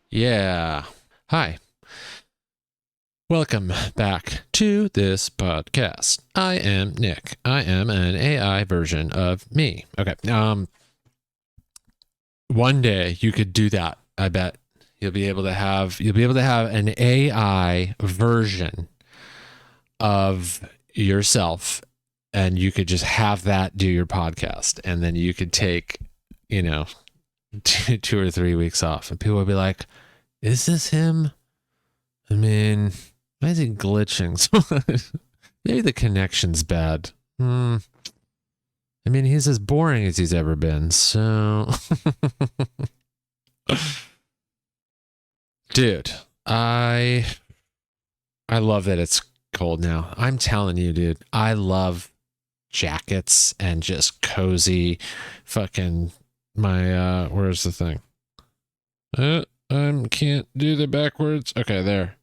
Yeah. Hi. Welcome back to this podcast. I am Nick. I am an AI version of me. Okay. One day you could do that. I bet you'll be able to have an AI version of yourself, and you could just have that do your podcast, and then you could take, 2 or 3 weeks off, and people would be like, is this him? I mean, why is he glitching? Maybe the connection's bad. I mean, he's as boring as he's ever been, so... Dude, I love that it's cold now. I'm telling you, dude, I love jackets and just cozy fucking my, where's the thing? I can't do the backwards. Okay, there.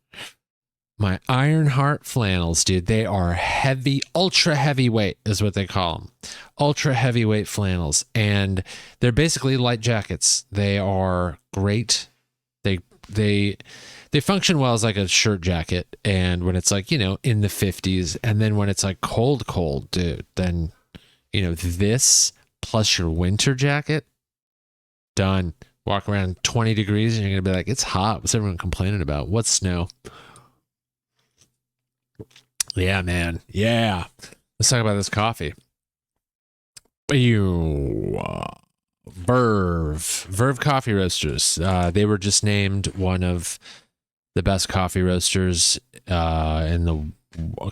My Ironheart flannels, dude. They are heavy, ultra heavyweight is what they call them. Ultra heavyweight flannels. And they're basically light jackets. They are great. They function well as like a shirt jacket. And when it's like, in the 50s, and then when it's like cold, dude, then, this plus your winter jacket, done. Walk around 20 degrees and you're going to be like, it's hot. What's everyone complaining about? What's snow? Yeah, man. Yeah. Let's talk about this coffee. Verve Coffee Roasters. They were just named one of the best coffee roasters in the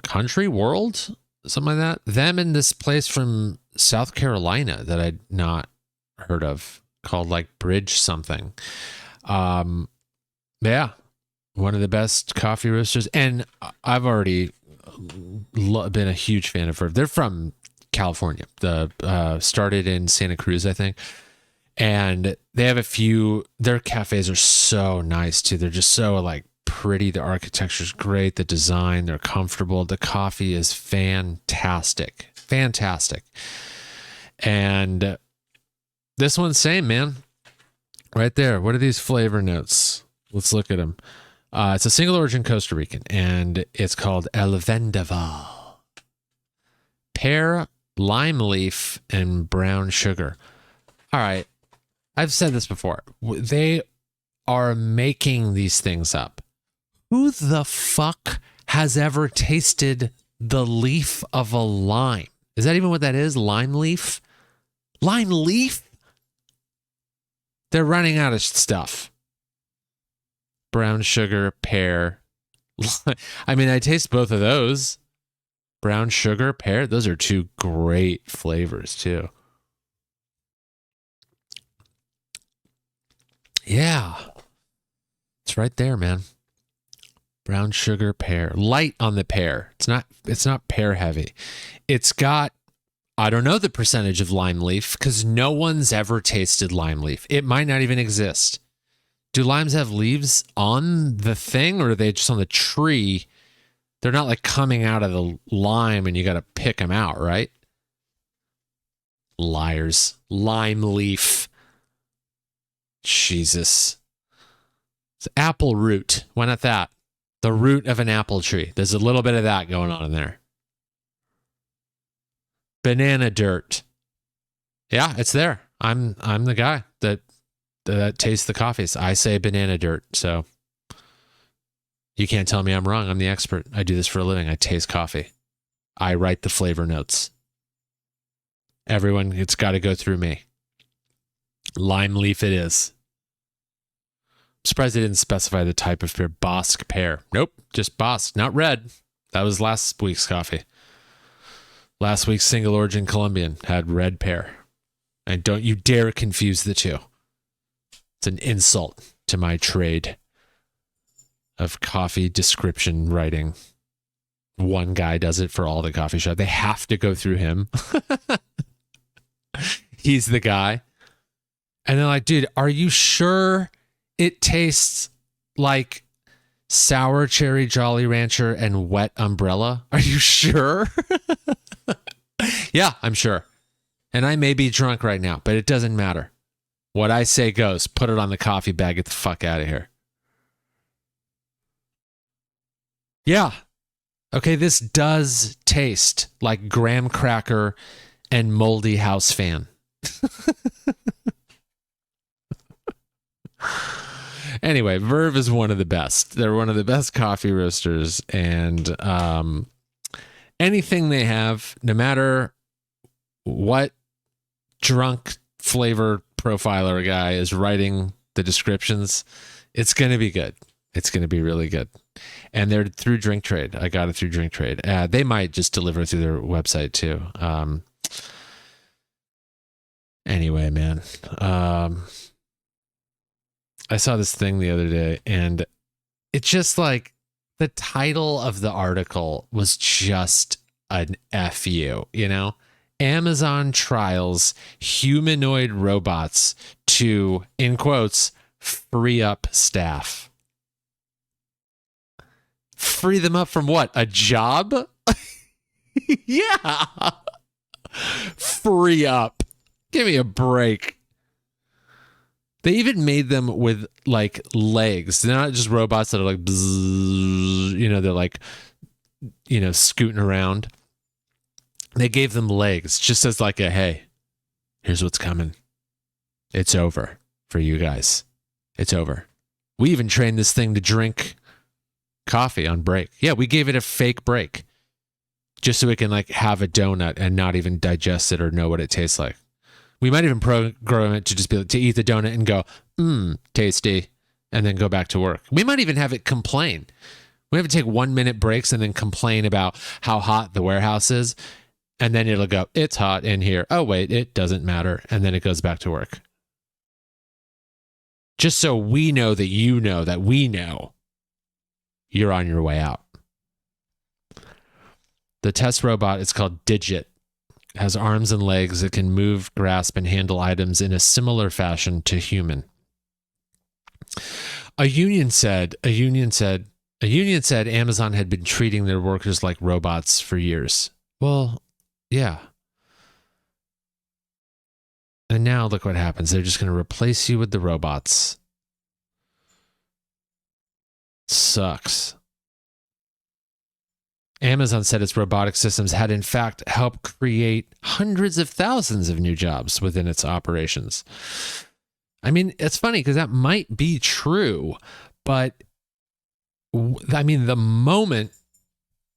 country, world, something like that. Them and this place from South Carolina that I'd not heard of, called like Bridge something. Yeah, one of the best coffee roasters. And I've already been a huge fan of Verve. They're from California. Started in Santa Cruz, I think. And they have their cafes are so nice too. They're just so like pretty. The architecture's great. The design, they're comfortable. The coffee is fantastic. And this one's same, man. Right there. What are these flavor notes? Let's look at them. It's a single origin Costa Rican, and it's called El Vendaval. Pear, lime leaf, and brown sugar. All right. I've said this before. They are making these things up. Who the fuck has ever tasted the leaf of a lime? Is that even what that is? Lime leaf? Lime leaf? They're running out of stuff. Brown sugar, pear. I mean, I taste both of those. Brown sugar, pear. Those are two great flavors, too. Yeah. It's right there, man. Brown sugar, pear. Light on the pear. It's not pear heavy. It's got, I don't know the percentage of lime leaf because no one's ever tasted lime leaf. It might not even exist. Do limes have leaves on the thing, or are they just on the tree? They're not like coming out of the lime and you got to pick them out, right? Liars. Lime leaf. Jesus. It's apple root. Why not that? The root of an apple tree. There's a little bit of that going on in there. Banana dirt. Yeah, it's there. I'm the guy that tastes the coffees. I say banana dirt, so you can't tell me I'm wrong. I'm the expert. I do this for a living. I taste coffee. I write the flavor notes. Everyone, it's got to go through me. Lime leaf it is. I'm surprised they didn't specify the type of pear. Bosque pear. Nope, just Bosque, not red. That was last week's coffee. Last week's single origin Colombian had red pear. And don't you dare confuse the two. It's an insult to my trade of coffee description writing. One guy does it for all the coffee shop. They have to go through him. He's the guy. And they're like, dude, are you sure it tastes like sour cherry Jolly Rancher and wet umbrella? Are you sure? Yeah, I'm sure. And I may be drunk right now, but it doesn't matter. What I say goes. Put it on the coffee bag. Get the fuck out of here. Yeah. Okay, this does taste like graham cracker and moldy house fan. Anyway, Verve is one of the best. They're one of the best coffee roasters, and anything they have, no matter what drunk flavor profiler guy is writing the descriptions, it's going to be good. It's going to be really good. And they're through Drink Trade. I got it through Drink Trade. They might just deliver through their website too. Anyway, man. I saw this thing the other day, and it's just like the title of the article was just an FU, you know? Amazon trials humanoid robots to, in quotes, free up staff. Free them up from what? A job? Yeah. Free up. Give me a break. They even made them with like legs. They're not just robots that are like, bzzz, you know, they're like, you know, scooting around. They gave them legs just as like a, hey, here's what's coming. It's over for you guys. It's over. We even trained this thing to drink coffee on break. Yeah, we gave it a fake break just so it can like have a donut and not even digest it or know what it tastes like. We might even program it to just be able to eat the donut and go, tasty, and then go back to work. We might even have it complain. We have to take 1 minute breaks and then complain about how hot the warehouse is. And then it'll go, it's hot in here. Oh, wait, it doesn't matter. And then it goes back to work. Just so we know that you know that we know you're on your way out. The test robot is called Digit. It has arms and legs. It can move, grasp, and handle items in a similar fashion to human. A union said Amazon had been treating their workers like robots for years. Well, yeah. And now look what happens. They're just going to replace you with the robots. Sucks. Amazon said its robotic systems had in fact helped create hundreds of thousands of new jobs within its operations. I mean, it's funny because that might be true, but I mean, the moment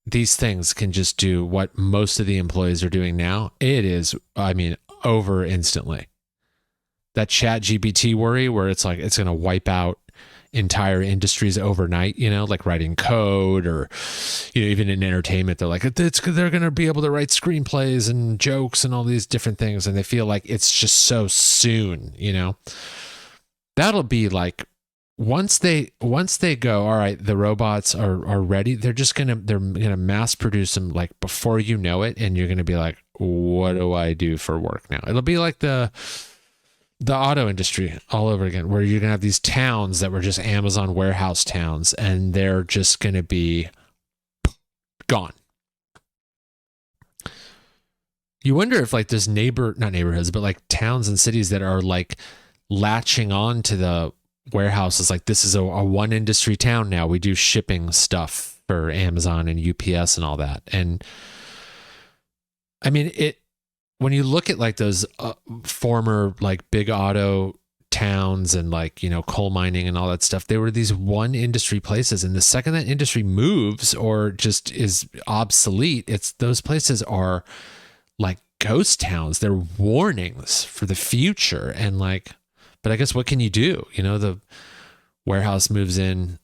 these things can just do what most of the employees are doing now, it is, I mean, over instantly. That Chat GPT worry where it's like it's going to wipe out entire industries overnight, you know, like writing code or, you know, even in entertainment, they're like, they're going to be able to write screenplays and jokes and all these different things. And they feel like it's just so soon, you know. That'll be like, once they go, all right, the robots are ready, they're gonna mass produce them like before you know it, and you're gonna be like, what do I do for work now? It'll be like the auto industry all over again, where you're gonna have these towns that were just Amazon warehouse towns, and they're just gonna be gone. You wonder if like there's not neighborhoods, but like towns and cities that are like latching on to the warehouses, like this is a one industry town now. We do shipping stuff for Amazon and UPS and all that. And I mean, when you look at like those former like big auto towns and like, you know, coal mining and all that stuff, they were these one industry places. And the second that industry moves or just is obsolete, those places are like ghost towns. They're warnings for the future. And like, but I guess what can you do? You know, the warehouse moves in,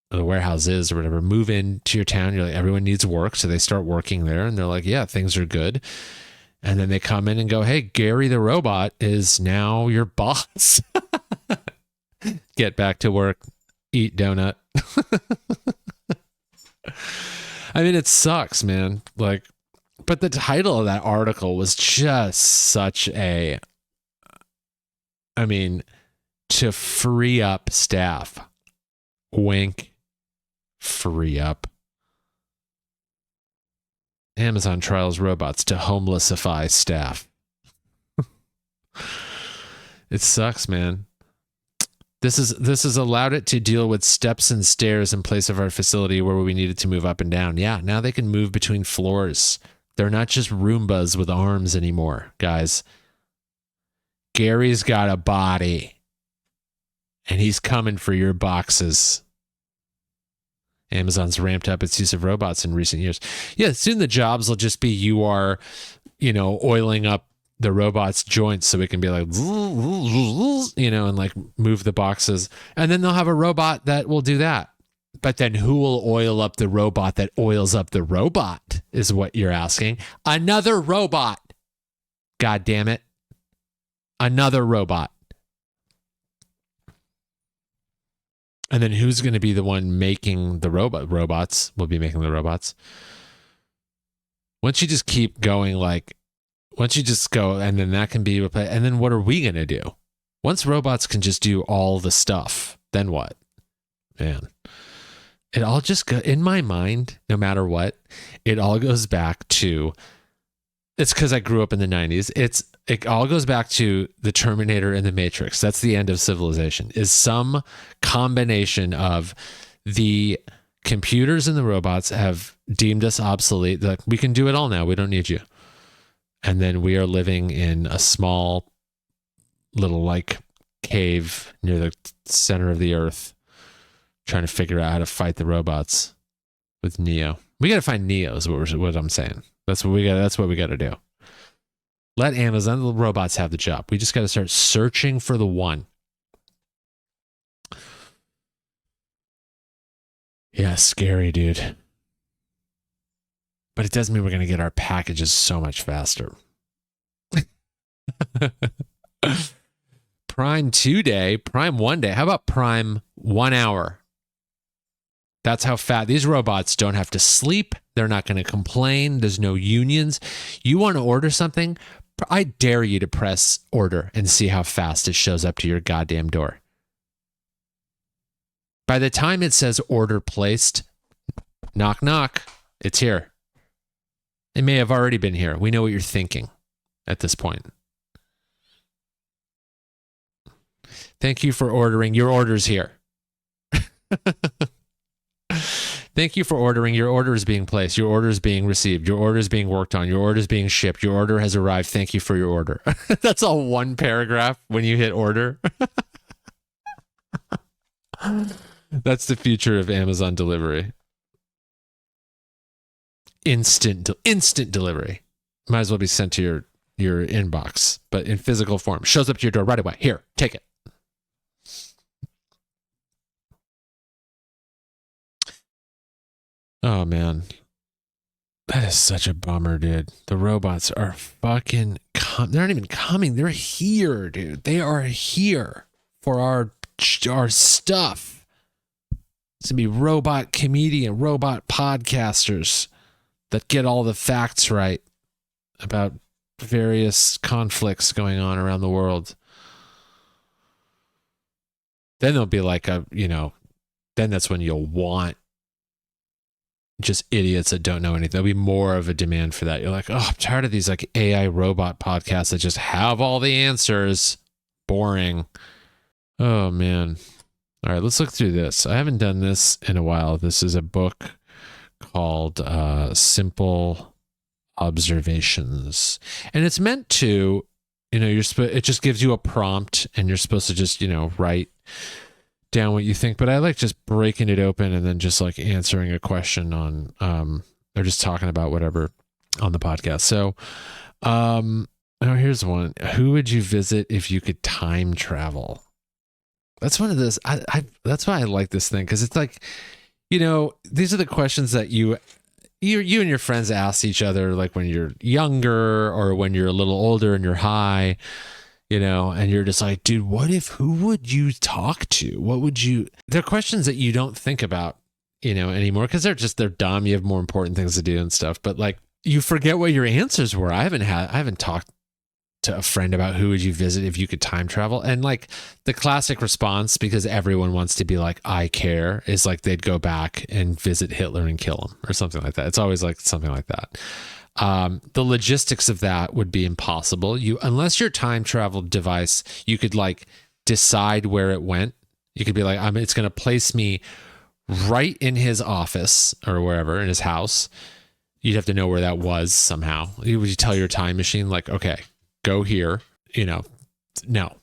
or the warehouses or whatever, move into your town. You're like, everyone needs work. So they start working there and they're like, yeah, things are good. And then they come in and go, hey, Gary the robot is now your boss. Get back to work, eat donut. I mean, it sucks, man. Like, but the title of that article was just such a, I mean, to free up staff. Wink. Free up. Amazon trials robots to homelessify staff. It sucks, man. This has allowed it to deal with steps and stairs in place of our facility where we needed to move up and down. Yeah, now they can move between floors. They're not just Roombas with arms anymore, guys. Gary's got a body, and he's coming for your boxes. Amazon's ramped up its use of robots in recent years. Yeah, soon the jobs will just be you are, oiling up the robot's joints so it can be like, and like move the boxes. And then they'll have a robot that will do that. But then who will oil up the robot that oils up the robot is what you're asking. Another robot. God damn it. Another robot. And then who's going to be the one making the robots will be making the robots. Once you just keep going, once you just go, and then that can be replaced. And then what are we going to do? Once robots can just do all the stuff, then what? Man, it all just go in my mind, no matter what, it all goes back to, it's because I grew up in the 90s. It all goes back to the Terminator and the Matrix. That's the end of civilization, is some combination of the computers and the robots have deemed us obsolete. Like, we can do it all now. We don't need you. And then we are living in a small little cave near the center of the earth, trying to figure out how to fight the robots with Neo. We got to find Neo is what I'm saying. That's what we got to do. Let Amazon, the robots, have the job. We just got to start searching for the one. Yeah, scary, dude. But it does mean we're going to get our packages so much faster. Prime 2 day, Prime 1 day. How about Prime 1 hour? That's how fat these robots don't have to sleep. They're not going to complain. There's no unions. You want to order something? I dare you to press order and see how fast it shows up to your goddamn door. By the time it says order placed, knock, knock, it's here. It may have already been here. We know what you're thinking at this point. Thank you for ordering. Your order's here. Thank you for ordering. Your order is being placed. Your order is being received. Your order is being worked on. Your order is being shipped. Your order has arrived. Thank you for your order. That's all one paragraph when you hit order. That's the future of Amazon delivery. Instant delivery. Might as well be sent to your inbox, but in physical form. Shows up to your door right away. Here, take it. Oh, man. That is such a bummer, dude. The robots are fucking... they're not even coming. They're here, dude. They are here for our stuff. It's going to be robot comedian, robot podcasters that get all the facts right about various conflicts going on around the world. Then there'll be then that's when you'll want just idiots that don't know anything. There'll be more of a demand for that. You're like, oh, I'm tired of these AI robot podcasts that just have all the answers. Boring. Oh, man. All right, let's look through this. I haven't done this in a while. This is a book called Simple Observations. And it's meant to, it just gives you a prompt and you're supposed to just, write down what you think. But I like just breaking it open and then just answering a question on, or just talking about whatever on the podcast. So, here's one. Who would you visit if you could time travel? That's one of those. That's why I like this thing, because it's these are the questions that you and your friends ask each other, when you're younger or when you're a little older and you're high, and you're just like, dude, who would you talk to? They're questions that you don't think about, anymore, because they're dumb. You have more important things to do and stuff. But you forget what your answers were. I haven't talked to a friend about who would you visit if you could time travel. And the classic response, because everyone wants to be I care, is they'd go back and visit Hitler and kill him or something like that. It's always something like that. The logistics of that would be impossible. Unless your time travel device, you could like decide where it went. You could be like, it's going to place me right in his office or wherever in his house. You'd have to know where that was somehow. Would you tell your time machine like, okay, go here? No.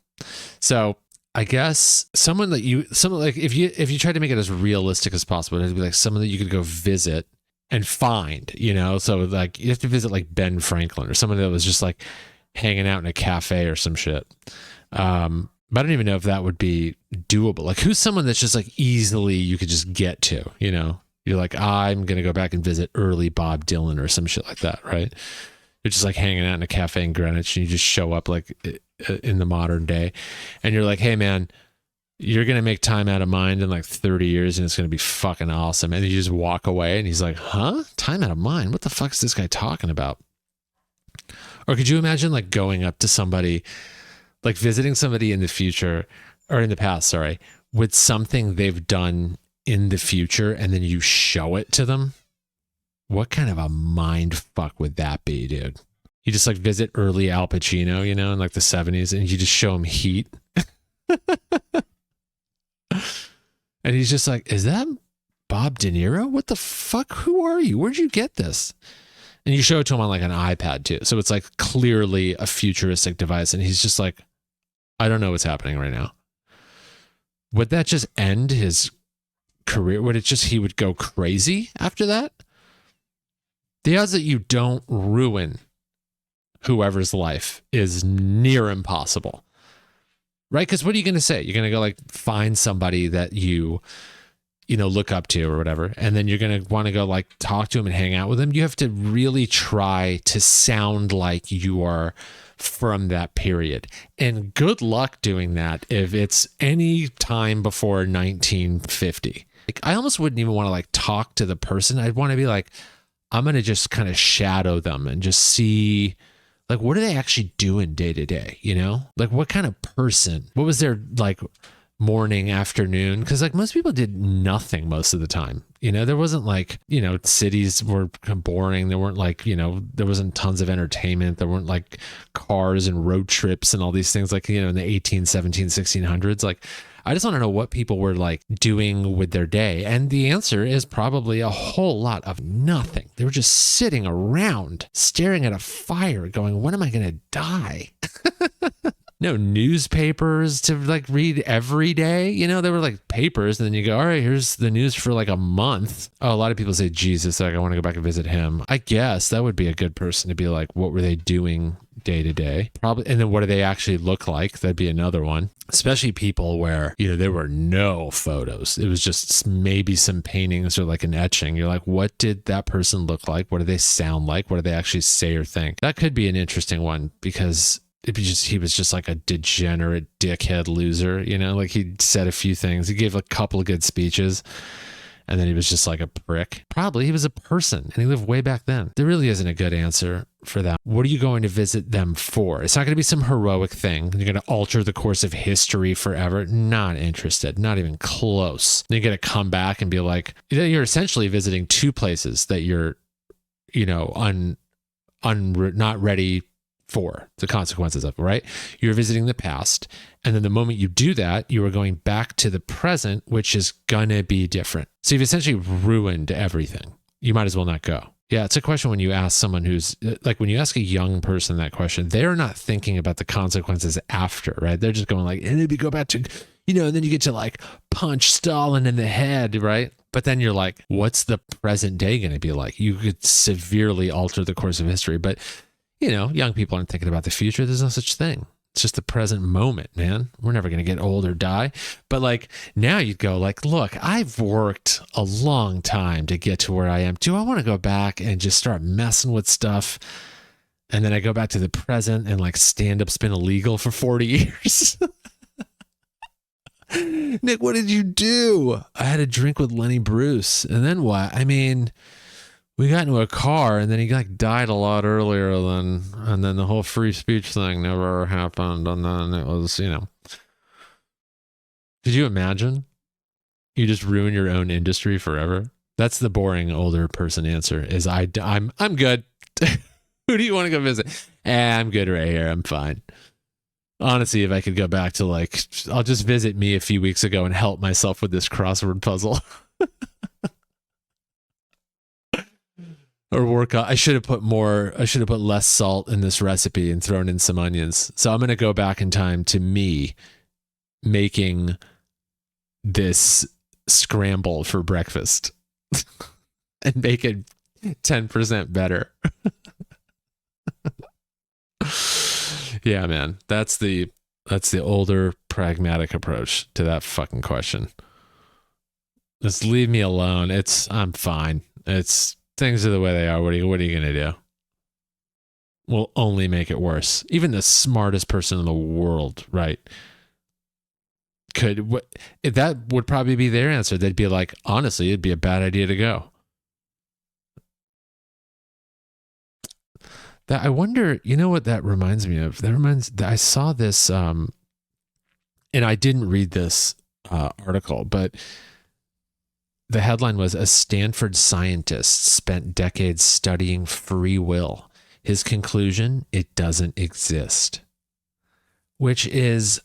So I guess someone like if you try to make it as realistic as possible, it'd be like someone that you could go visit and find, so like you have to visit like Ben Franklin or someone that was just like hanging out in a cafe or some shit. But I don't even know if that would be doable. Like who's someone that's just like easily you could just get to, you're like, I'm going to go back and visit early Bob Dylan or some shit like that. Right. You're just like hanging out in a cafe in Greenwich and you just show up like in the modern day and you're like, hey man, you're going to make time out of mind in like 30 years and it's going to be fucking awesome. And you just walk away and he's like, huh? Time out of mind? What the fuck is this guy talking about? Or could you imagine like going up to somebody, like visiting somebody in the future or in the past, sorry, with something they've done in the future and then you show it to them? What kind of a mind fuck would that be, dude? You just like visit early Al Pacino, in like the 70s and you just show him Heat. And he's just like, is that Bob De Niro? What the fuck? Who are you? Where'd you get this? And you show it to him on like an iPad too. So it's like clearly a futuristic device. And he's just like, I don't know what's happening right now. Would that just end his career? Would it just, he would go crazy after that? The odds that you don't ruin whoever's life is near impossible. Right? Because what are you going to say? You're going to go like find somebody that you look up to or whatever. And then you're going to want to go like talk to him and hang out with him. You have to really try to sound like you are from that period. And good luck doing that if it's any time before 1950. Like, I almost wouldn't even want to like talk to the person. I'd want to be like, I'm going to just kind of shadow them and just see like, what are they actually doing day to day? Like what kind of person, what was their like morning, afternoon? Cause like most people did nothing most of the time. There wasn't like, cities were boring. There weren't like, there wasn't tons of entertainment. There weren't like cars and road trips and all these things like, in the 18, 17, 1600s. Like, I just want to know what people were like doing with their day. And the answer is probably a whole lot of nothing. They were just sitting around staring at a fire going, when am I going to die? No newspapers to like read every day. There were like papers and then you go, all right, here's the news for like a month. Oh, a lot of people say, Jesus, like I want to go back and visit him. I guess that would be a good person to be like, what were they doing day to day? Probably. And then what do they actually look like? That'd be another one. Especially people where, there were no photos. It was just maybe some paintings or like an etching. You're like, what did that person look like? What do they sound like? What do they actually say or think? That could be an interesting one because he was just like a degenerate dickhead loser, like he said a few things. He gave a couple of good speeches and then he was just like a prick. Probably he was a person and he lived way back then. There really isn't a good answer for that. What are you going to visit them for? It's not going to be some heroic thing. You're going to alter the course of history forever. Not interested. Not even close. Then you're going to come back and be like, you're essentially visiting two places that you're, not ready for the consequences of, right? You're visiting the past. And then the moment you do that, you are going back to the present, which is gonna be different. So you've essentially ruined everything. You might as well not go. Yeah, it's a question when you ask someone who's like, when you ask a young person that question, they're not thinking about the consequences after, right? They're just going like, and then you go back to, and then you get to like punch Stalin in the head, right? But then you're like, what's the present day going to be like? You could severely alter the course of history, but young people aren't thinking about the future. There's no such thing. It's just the present moment, man. We're never going to get old or die. But like now you'd go like, look, I've worked a long time to get to where I am. Do I want to go back and just start messing with stuff? And then I go back to the present and like stand-up's been illegal for 40 years. Nick, what did you do? I had a drink with Lenny Bruce. And then what? I mean, we got into a car and then he like died a lot earlier and then the whole free speech thing never happened. And then it was, could you imagine? You just ruin your own industry forever. That's the boring older person answer is I'm good. visit? Who do you want to go visit? I'm good right here. I'm fine. Honestly, if I could go back to like, I'll just visit me a few weeks ago and help myself with this crossword puzzle. Or work on, I should have put less salt in this recipe and thrown in some onions. So I'm going to go back in time to me making this scramble for breakfast and make it 10% better. Yeah, man. That's the older pragmatic approach to that fucking question. Just leave me alone. I'm fine. Things are the way they are. What are you going to do? Will only make it worse. Even the smartest person in the world, right? That would probably be their answer. They'd be like, honestly, it'd be a bad idea to go. That I wonder, you know what that reminds me of? I saw this, and I didn't read this article, but the headline was, a Stanford scientist spent decades studying free will. His conclusion, it doesn't exist. Which is,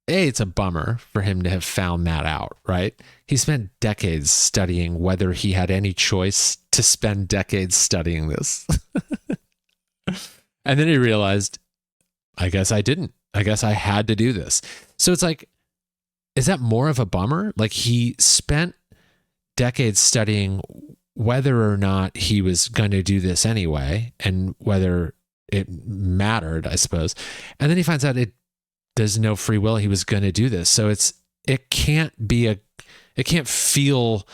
it's a bummer for him to have found that out, right? He spent decades studying whether he had any choice to spend decades studying this. And then he realized, I guess I didn't. I guess I had to do this. So it's like, is that more of a bummer? Like he spent decades studying whether or not he was going to do this anyway and whether it mattered, I suppose. And then he finds out there's no free will. He was going to do this. So it can't feel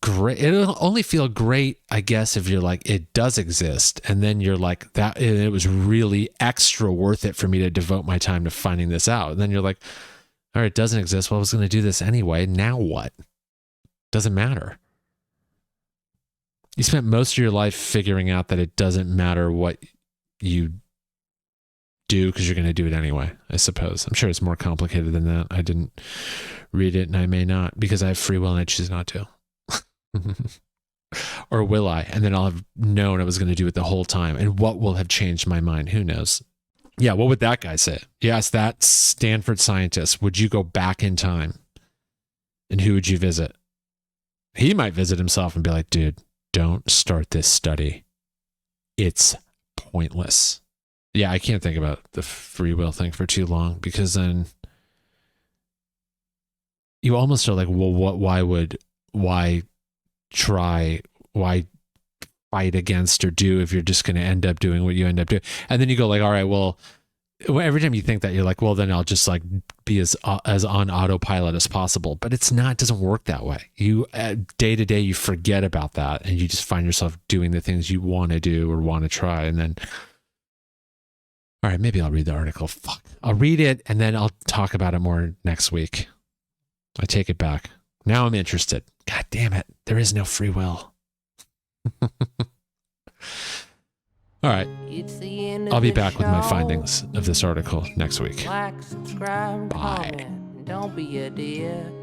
great. It'll only feel great, I guess, if you're like, it does exist. And then you're like, that it was really extra worth it for me to devote my time to finding this out. And then you're like, all right, it doesn't exist. Well, I was going to do this anyway. Now what? Doesn't matter. You spent most of your life figuring out that it doesn't matter what you do because you're going to do it anyway, I suppose. I'm sure it's more complicated than that. I didn't read it and I may not because I have free will and I choose not to. Or will I? And then I'll have known I was going to do it the whole time. And what will have changed my mind? Who knows? Yeah, what would that guy say? Yes, that Stanford scientist. Would you go back in time? And who would you visit? He might visit himself and be like, dude, don't start this study. It's pointless. Yeah, I can't think about the free will thing for too long because then you almost are like, well, why fight against or do if you're just going to end up doing what you end up doing? And then you go like, all right, well, every time you think that, you're like, well, then I'll just like be as on autopilot as possible. But it doesn't work that way. You day to day, you forget about that and you just find yourself doing the things you want to do or want to try. And then, all right, maybe I'll read the article. Fuck. I'll read it and then I'll talk about it more next week. I take it back. Now I'm interested. God damn it. There is no free will. All right. I'll be back with my findings of this article next week. Like, subscribe, Bye. comment, don't be a dick.